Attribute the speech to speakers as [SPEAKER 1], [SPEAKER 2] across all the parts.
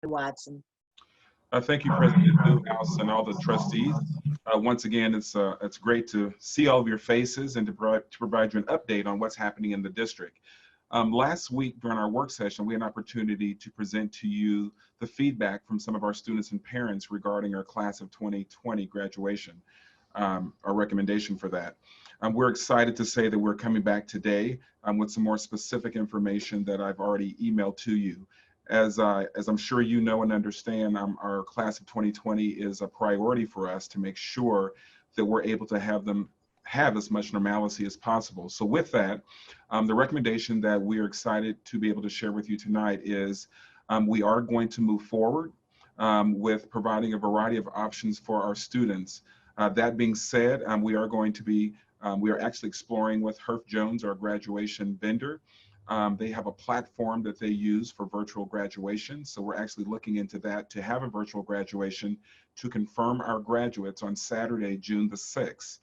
[SPEAKER 1] Watson.
[SPEAKER 2] Thank you, President Newhouse and all the trustees. Once again, it's great to see all of your faces and to provide you an update on what's happening in the district. Last week during our work session, we had an opportunity to present to you the feedback from some of our students and parents regarding our class of 2020 graduation, our recommendation for that. We're excited to say that we're coming back today with some more specific information that I've already emailed to you. As I'm sure you know and understand, our class of 2020 is a priority for us to make sure that we're able to have as much normalcy as possible. So with that, the recommendation that we are excited to be able to share with you tonight is we are going to move forward with providing a variety of options for our students. That being said, we are actually exploring with Herff Jones, our graduation vendor. They have a platform that they use for virtual graduation. So we're actually looking into that to have a virtual graduation to confirm our graduates on Saturday, June the 6th.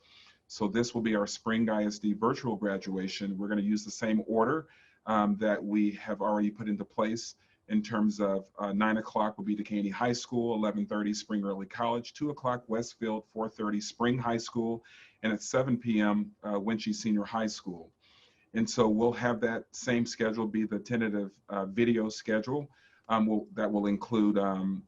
[SPEAKER 2] So this will be our Spring ISD virtual graduation. We're going to use the same order that we have already put into place in terms of 9 o'clock will be Dekaney High School, 11:30 Spring Early College, 2 o'clock Westfield, 4:30 Spring High School, and at 7 p.m. Winchie Senior High School. And so we'll have that same schedule be the tentative video schedule that will include a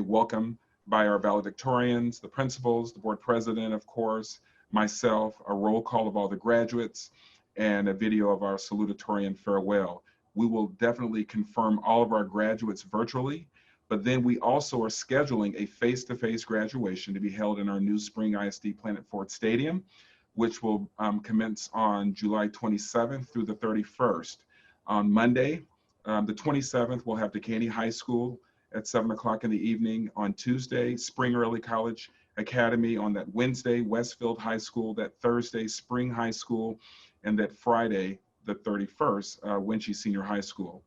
[SPEAKER 2] welcome by our valedictorians, the principals, the board president, of course, myself, a roll call of all the graduates, and a video of our salutatorian farewell. We will definitely confirm all of our graduates virtually, but then we also are scheduling a face-to-face graduation to be held in our new Spring ISD Planet Ford Stadium, which will commence on July 27th through the 31st. On Monday, the 27th, we'll have Dekaney High School at 7 o'clock in the evening. On Tuesday, Spring Early College Academy. On that Wednesday, Westfield High School. That Thursday, Spring High School. And that Friday, the 31st, Winchie Senior High School.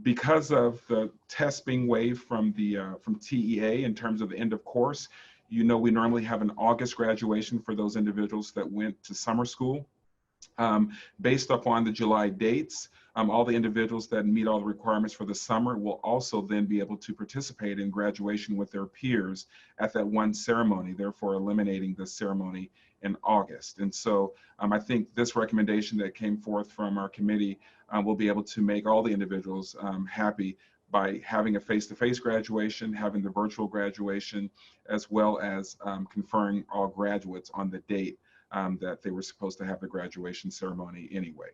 [SPEAKER 2] Because of the test being waived from TEA in terms of the end of course, you know, we normally have an August graduation for those individuals that went to summer school. Based upon the July dates, all the individuals that meet all the requirements for the summer will also then be able to participate in graduation with their peers at that one ceremony, therefore eliminating the ceremony in August. And so I think this recommendation that came forth from our committee will be able to make all the individuals happy by having a face-to-face graduation, having the virtual graduation, as well as conferring all graduates on the date that they were supposed to have the graduation ceremony anyway.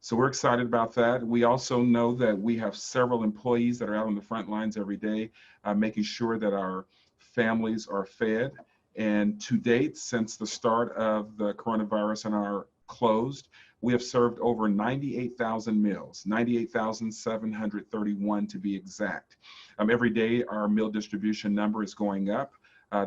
[SPEAKER 2] So we're excited about that. We also know that we have several employees that are out on the front lines every day, making sure that our families are fed. And to date, since the start of the coronavirus and our closed, we have served over 98,000 meals, 98,731 to be exact. Every day, our meal distribution number is going up.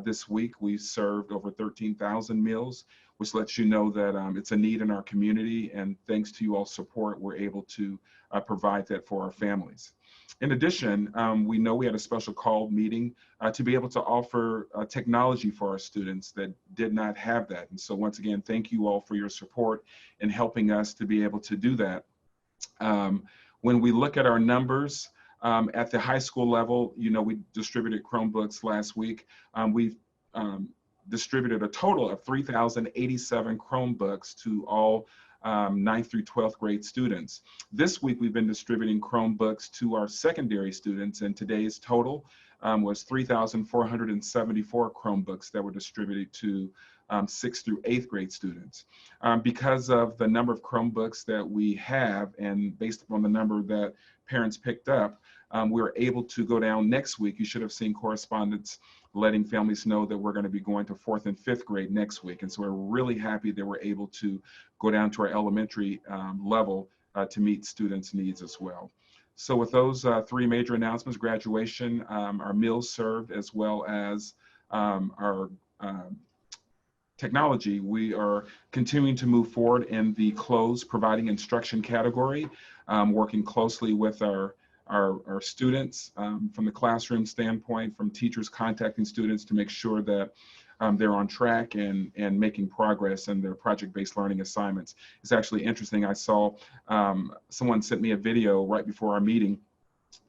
[SPEAKER 2] This week, we served over 13,000 meals, which lets you know that it's a need in our community. And thanks to you all's support, we're able to provide that for our families. In addition, we know we had a special call meeting to be able to offer technology for our students that did not have that. And so once again, thank you all for your support in helping us to be able to do that. When we look at our numbers at the high school level, you know, we distributed Chromebooks last week. We've distributed a total of 3,087 Chromebooks to all 9th through 12th grade students. This week, we've been distributing Chromebooks to our secondary students, and today's total was 3,474 Chromebooks that were distributed to 6th through 8th grade students. Because of the number of Chromebooks that we have, and based upon the number that parents picked up, we were able to go down next week. You should have seen correspondence letting families know that we're going to be going to 4th and 5th grade next week. And so we're really happy that we're able to go down to our elementary level to meet students' needs as well. So with those three major announcements, graduation, our meals served, as well as our technology, we are continuing to move forward in the closed providing instruction category, working closely with our students from the classroom standpoint, from teachers contacting students to make sure that they're on track and making progress in their project-based learning assignments. It's actually interesting. I saw someone sent me a video right before our meeting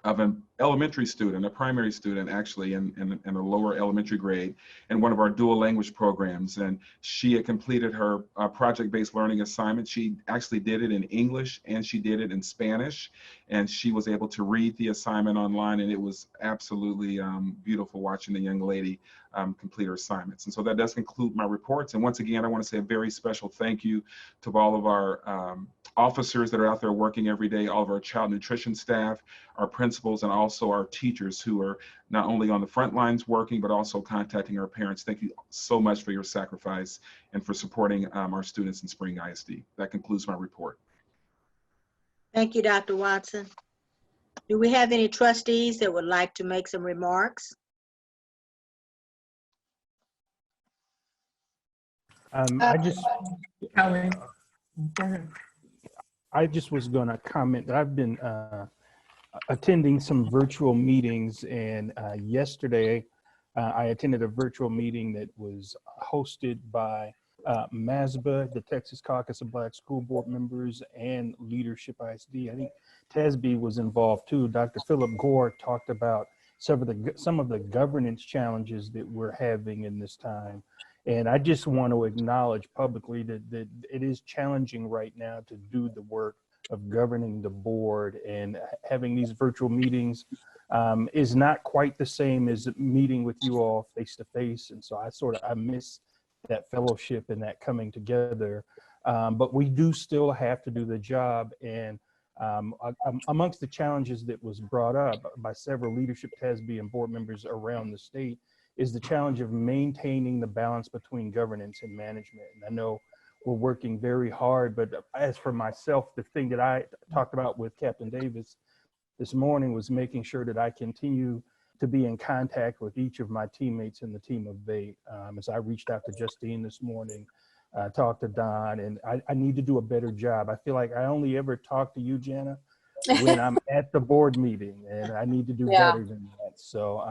[SPEAKER 2] of elementary student, a primary student actually in a lower elementary grade in one of our dual language programs. And she had completed her project-based learning assignment. She actually did it in English and she did it in Spanish. And she was able to read the assignment online, and it was absolutely beautiful watching the young lady complete her assignments. And so that does conclude my reports. And once again, I want to say a very special thank you to all of our officers that are out there working every day, all of our child nutrition staff, our principals, and also our teachers who are not only on the front lines working, but also contacting our parents. Thank you so much for your sacrifice and for supporting our students in Spring ISD. That concludes my report.
[SPEAKER 1] Thank you, Dr. Watson. Do we have any trustees that would like to make some remarks?
[SPEAKER 3] I just was going to comment that I've been attending some virtual meetings, and yesterday I attended a virtual meeting that was hosted by MASBA, the Texas Caucus of Black School Board Members, and Leadership ISD. I think TASB was involved too. Dr. Philip Gore talked about some of the governance challenges that we're having in this time. And I just want to acknowledge publicly that it is challenging right now to do the work of governing the board, and having these virtual meetings is not quite the same as meeting with you all face to face. And so I miss that fellowship and that coming together. But we do still have to do the job. And amongst the challenges that was brought up by several leadership TASB and board members around the state is the challenge of maintaining the balance between governance and management. And I know we're working very hard, but as for myself, the thing that I talked about with Captain Davis this morning was making sure that I continue to be in contact with each of my teammates in the team of 8. As I reached out to Justine this morning, talked to Don, and I need to do a better job. I feel like I only ever talk to you, Jana, when I'm at the board meeting, and I need to do better than that. So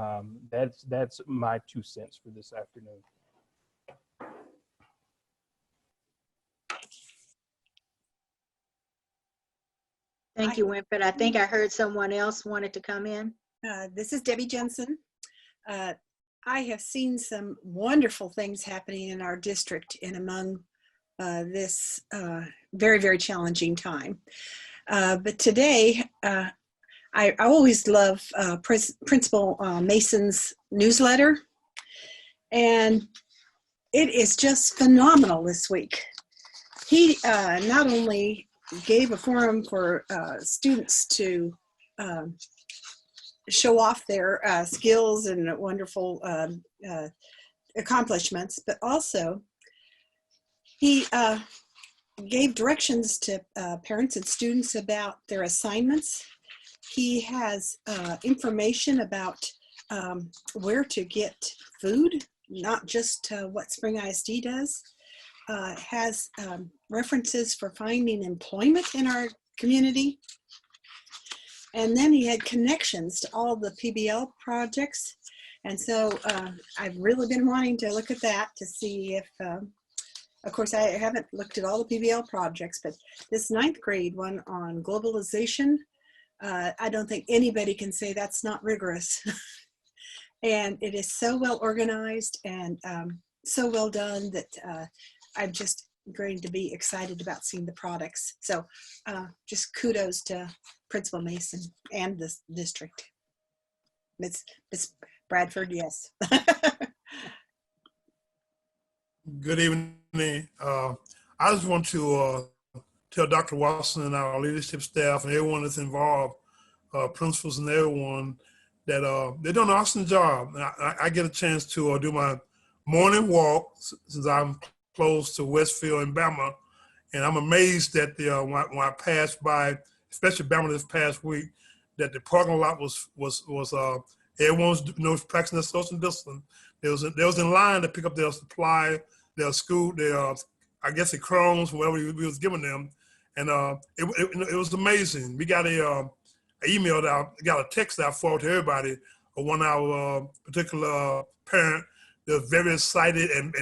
[SPEAKER 3] that's my 2 cents for this afternoon.
[SPEAKER 1] Thank you, Winford. I think I heard someone else wanted to come in.
[SPEAKER 4] This is Debbie Jensen. I have seen some wonderful things happening in our district and among this very, very challenging time. But today, I always love Principal Mason's newsletter, and it is just phenomenal this week. He not only gave a forum for students to show off their skills and wonderful accomplishments, but also he gave directions to parents and students about their assignments. He has information about where to get food, not just what Spring ISD does. Has references for finding employment in our community. And then he had connections to all the PBL projects. And so I've really been wanting to look at that to see if, of course, I haven't looked at all the PBL projects, but this 9th grade one on globalization, I don't think anybody can say that's not rigorous. And it is so well organized and so well done that I'm just going to be excited about seeing the products. So just kudos to Principal Mason and this district. Miss Bradford, yes.
[SPEAKER 5] Good evening. I just want to tell Dr. Watson and our leadership staff and everyone that's involved, principals and everyone, that they're doing an awesome job. I get a chance to do my morning walk since I'm close to Westfield and Bama, and I'm amazed that when I passed by, especially Bama this past week, that the parking lot was everyone was practicing their social distance. They was in line to pick up their supply, their school, I guess the crumbs, whatever we was giving them, and it was amazing. We got a email out, got a text out forward to everybody of one of our particular parent. They're very excited and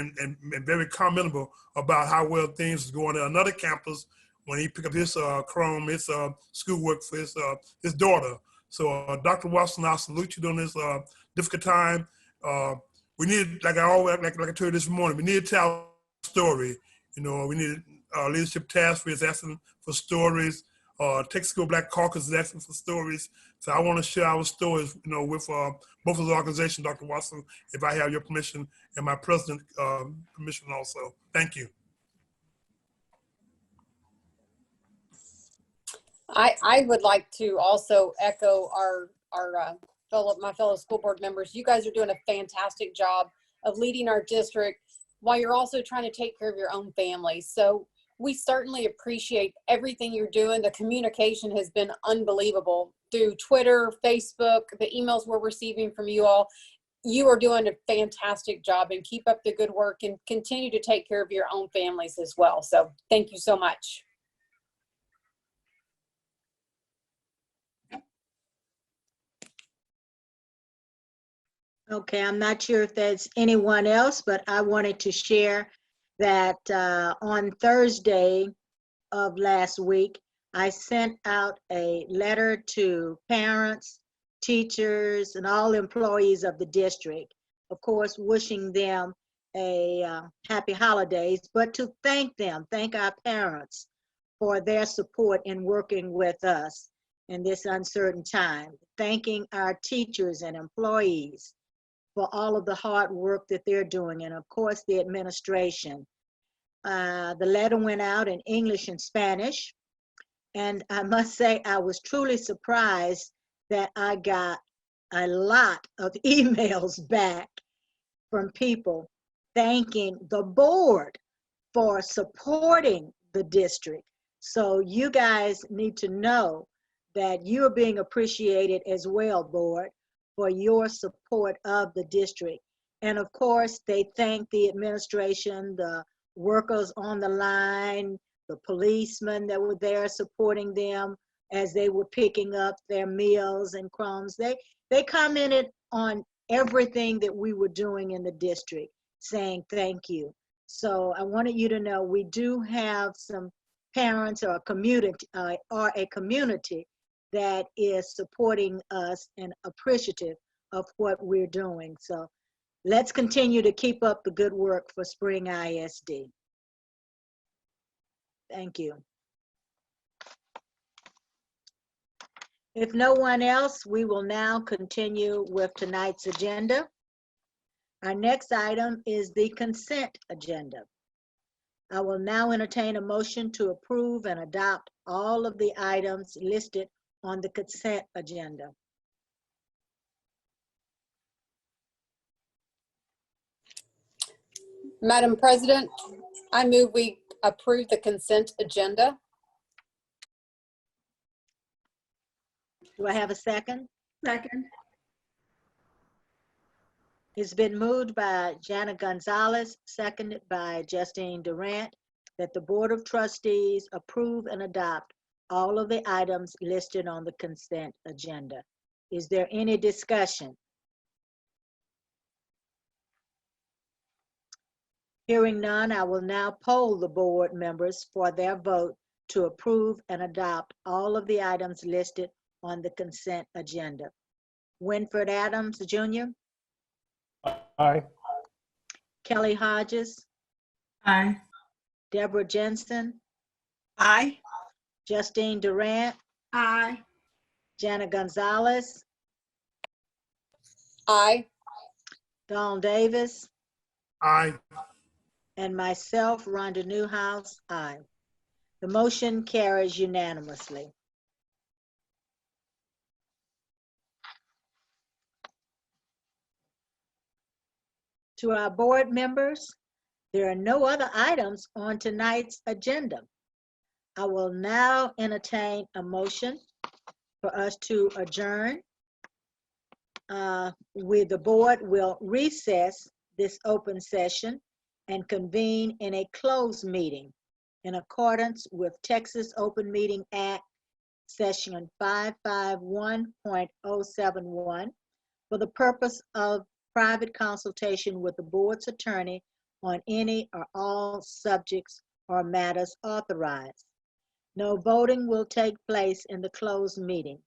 [SPEAKER 5] very commentable about how well things is going on another campus when he picked up his Chrome, his schoolwork for his daughter. So Dr. Watson, I salute you during this difficult time. We need, like I always, like I told you this morning, we need to tell a story. You know, we need leadership task force asking for stories. Texas School Black Caucus is asking for stories. So I want to share our stories, you know, with both of the organizations, Dr. Watson, if I have your permission, and my president permission also. Thank you.
[SPEAKER 6] I would like to also echo my fellow school board members. You guys are doing a fantastic job of leading our district while you're also trying to take care of your own family. So we certainly appreciate everything you're doing. The communication has been unbelievable through Twitter, Facebook, the emails we're receiving from you all. You are doing a fantastic job, and keep up the good work and continue to take care of your own families as well. So thank you so much.
[SPEAKER 1] Okay, I'm not sure if there's anyone else, but I wanted to share that on Thursday of last week, I sent out a letter to parents, teachers, and all employees of the district, of course, wishing them a happy holidays, but to thank them, thank our parents for their support in working with us in this uncertain time, thanking our teachers and employees for all of the hard work that they're doing, and of course the administration. The letter went out in English and Spanish, and I must say I was truly surprised that I got a lot of emails back from people thanking the board for supporting the district. So you guys need to know that you're being appreciated as well, board, for your support of the district. And of course, they thank the administration, the workers on the line, the policemen that were there supporting them as they were picking up their meals and crumbs. They commented on everything that we were doing in the district, saying thank you. So I wanted you to know we do have some parents or a community that is supporting us and appreciative of what we're doing. So let's continue to keep up the good work for Spring ISD. Thank you. If no one else, we will now continue with tonight's agenda. Our next item is the consent agenda. I will now entertain a motion to approve and adopt all of the items listed on the consent agenda.
[SPEAKER 6] Madam President, I move we approve the consent agenda.
[SPEAKER 1] Do I have a second?
[SPEAKER 7] Second.
[SPEAKER 1] It's been moved by Jana Gonzales, seconded by Justine Durant, that the Board of Trustees approve and adopt all of the items listed on the consent agenda. Is there any discussion? Hearing none, I will now poll the board members for their vote to approve and adopt all of the items listed on the consent agenda. Winford Adams, Jr.
[SPEAKER 3] Aye.
[SPEAKER 1] Kelly Hodges,
[SPEAKER 7] Aye.
[SPEAKER 1] Deborah Jensen,
[SPEAKER 4] Aye.
[SPEAKER 1] Justine Durant,
[SPEAKER 7] Aye.
[SPEAKER 1] Jana Gonzales,
[SPEAKER 6] Aye.
[SPEAKER 1] Dawn Davis,
[SPEAKER 5] Aye.
[SPEAKER 1] and myself, Rhonda Newhouse, aye. The motion carries unanimously. To our board members, there are no other items on tonight's agenda. I will now entertain a motion for us to adjourn. The board will recess this open session and convene in a closed meeting in accordance with Texas Open Meeting Act, Section 551.071, for the purpose of private consultation with the board's attorney on any or all subjects or matters authorized. No voting will take place in the closed meeting.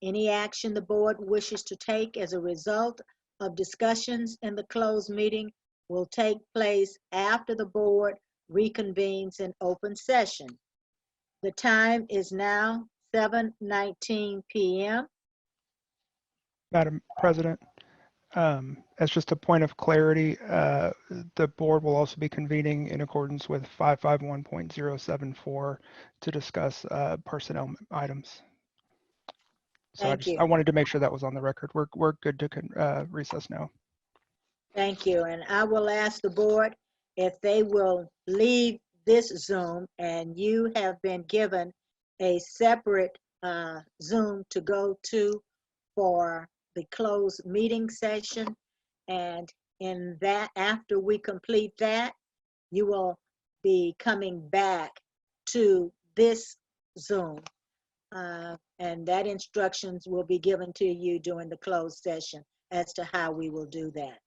[SPEAKER 1] Any action the board wishes to take as a result of discussions in the closed meeting will take place after the board reconvenes in open session. The time is now 7:19 p.m.
[SPEAKER 8] Madam President, as just a point of clarity, the board will also be convening in accordance with 551.074 to discuss personnel items. So
[SPEAKER 1] Thank you.
[SPEAKER 8] I wanted to make sure that was on the record. We're good to recess now.
[SPEAKER 1] Thank you. And I will ask the board if they will leave this Zoom, and you have been given a separate Zoom to go to for the closed meeting session. And in that, after we complete that, you will be coming back to this Zoom. And that instructions will be given to you during the closed session as to how we will do that.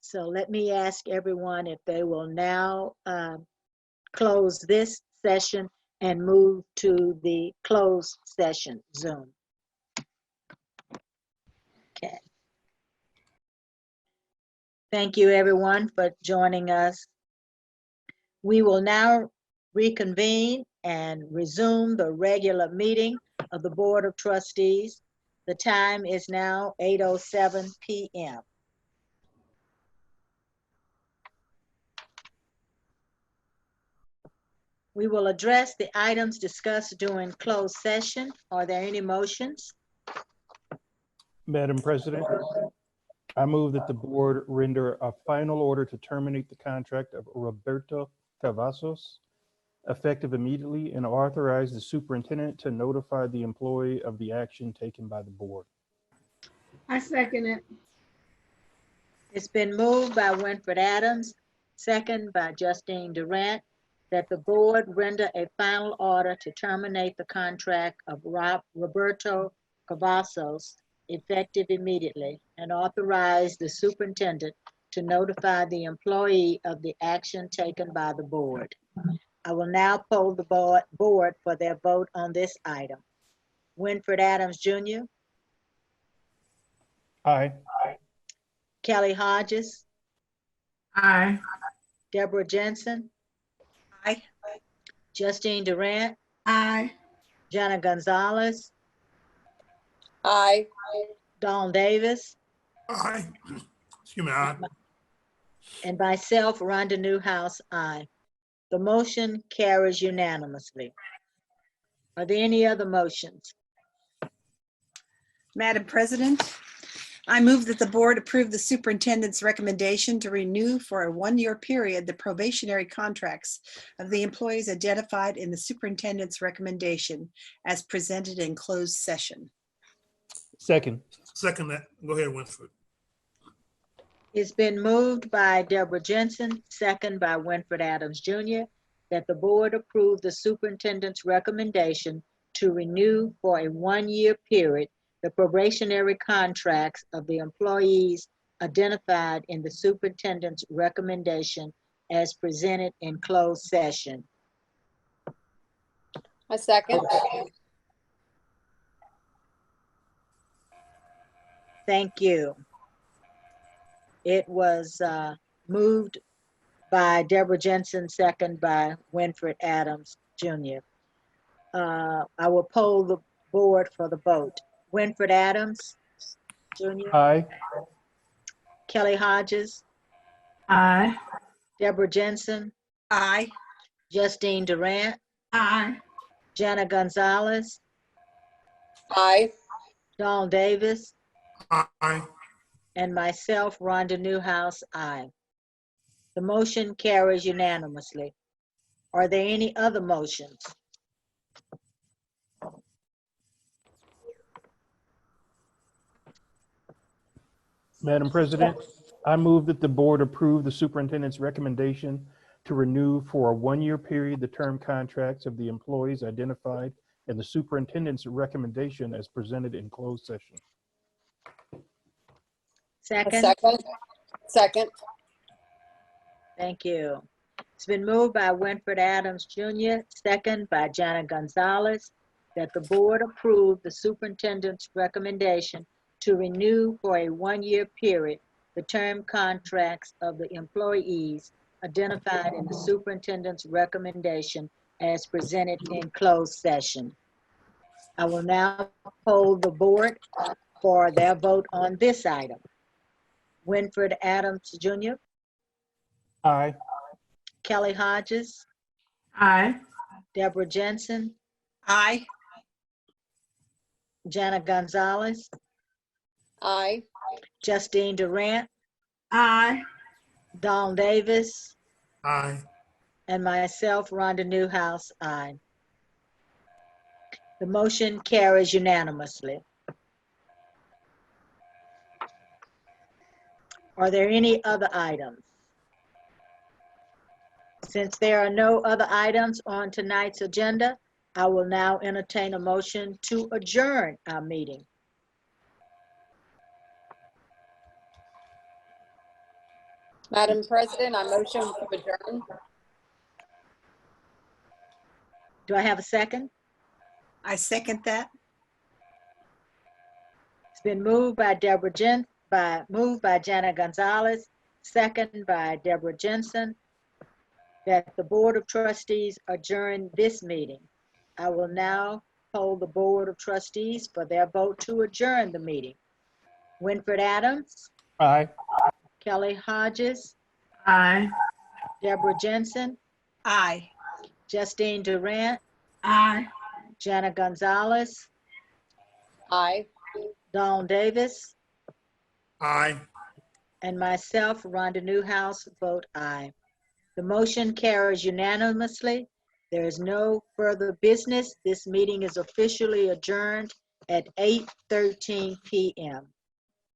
[SPEAKER 1] So let me ask everyone if they will now close this session and move to the closed session Zoom. Okay. Thank you everyone for joining us. We will now reconvene and resume the regular meeting of the Board of Trustees. The time is now 8:07 p.m. We will address the items discussed during closed session. Are there any motions?
[SPEAKER 3] Madam President, I move that the board render a final order to terminate the contract of Roberto Cavazos effective immediately and authorize the superintendent to notify the employee of the action taken by the board.
[SPEAKER 7] I second it.
[SPEAKER 1] It's been moved by Winford Adams, second by Justine Durant, that the board render a final order to terminate the contract of Roberto Cavazos effective immediately and authorize the superintendent to notify the employee of the action taken by the board. I will now poll the board for their vote on this item. Winford Adams Jr.,
[SPEAKER 3] Aye.
[SPEAKER 1] Kelly Hodges,
[SPEAKER 7] Aye.
[SPEAKER 1] Deborah Jensen,
[SPEAKER 4] Aye.
[SPEAKER 1] Justine Durant,
[SPEAKER 7] Aye.
[SPEAKER 1] Jana Gonzales,
[SPEAKER 6] Aye.
[SPEAKER 1] Dawn Davis,
[SPEAKER 5] Aye. Excuse me, aye.
[SPEAKER 1] and myself, Rhonda Newhouse, aye. The motion carries unanimously. Are there any other motions?
[SPEAKER 4] Madam President, I move that the board approve the superintendent's recommendation to renew for a one-year period the probationary contracts of the employees identified in the superintendent's recommendation as presented in closed session.
[SPEAKER 3] Second.
[SPEAKER 5] Second that. Go ahead, Winford.
[SPEAKER 1] It's been moved by Deborah Jensen, second by Winford Adams Jr., that the board approve the superintendent's recommendation to renew for a one-year period the probationary contracts of the employees identified in the superintendent's recommendation as presented in closed session.
[SPEAKER 6] I second.
[SPEAKER 1] Thank you. It was moved by Deborah Jensen, second by Winford Adams Jr. I will poll the board for the vote. Winford Adams Jr.,
[SPEAKER 3] Aye.
[SPEAKER 1] Kelly Hodges,
[SPEAKER 7] Aye.
[SPEAKER 1] Deborah Jensen,
[SPEAKER 4] Aye.
[SPEAKER 1] Justine Durant,
[SPEAKER 7] Aye.
[SPEAKER 1] Jana Gonzales,
[SPEAKER 6] Aye.
[SPEAKER 1] Dawn Davis,
[SPEAKER 5] Aye.
[SPEAKER 1] and myself, Rhonda Newhouse, aye. The motion carries unanimously. Are there any other motions?
[SPEAKER 3] Madam President, I move that the board approve the superintendent's recommendation to renew for a one-year period the term contracts of the employees identified in the superintendent's recommendation as presented in closed session.
[SPEAKER 1] Second?
[SPEAKER 6] Second. Second.
[SPEAKER 1] Thank you. It's been moved by Winford Adams Jr., second by Jana Gonzales, that the board approve the superintendent's recommendation to renew for a one-year period the term contracts of the employees identified in the superintendent's recommendation as presented in closed session. I will now poll the board for their vote on this item. Winford Adams Jr.,
[SPEAKER 3] Aye.
[SPEAKER 1] Kelly Hodges,
[SPEAKER 7] Aye.
[SPEAKER 1] Deborah Jensen,
[SPEAKER 4] Aye.
[SPEAKER 1] Jana Gonzales,
[SPEAKER 6] Aye.
[SPEAKER 1] Justine Durant,
[SPEAKER 7] Aye.
[SPEAKER 1] Dawn Davis,
[SPEAKER 5] Aye.
[SPEAKER 1] and myself, Rhonda Newhouse, aye. The motion carries unanimously. Are there any other items? Since there are no other items on tonight's agenda, I will now entertain a motion to adjourn our meeting.
[SPEAKER 6] Madam President, I motion to adjourn.
[SPEAKER 1] Do I have a second?
[SPEAKER 4] I second that.
[SPEAKER 1] It's been moved by moved by Jana Gonzales, second by Deborah Jensen, that the Board of Trustees adjourn this meeting. I will now poll the Board of Trustees for their vote to adjourn the meeting. Winford Adams,
[SPEAKER 3] Aye.
[SPEAKER 1] Kelly Hodges,
[SPEAKER 7] Aye.
[SPEAKER 1] Deborah Jensen,
[SPEAKER 4] Aye.
[SPEAKER 1] Justine Durant,
[SPEAKER 7] Aye.
[SPEAKER 1] Jana Gonzales,
[SPEAKER 6] Aye.
[SPEAKER 1] Dawn Davis,
[SPEAKER 5] Aye.
[SPEAKER 1] and myself, Rhonda Newhouse, vote aye. The motion carries unanimously. There is no further business. This meeting is officially adjourned at 8:13 p.m.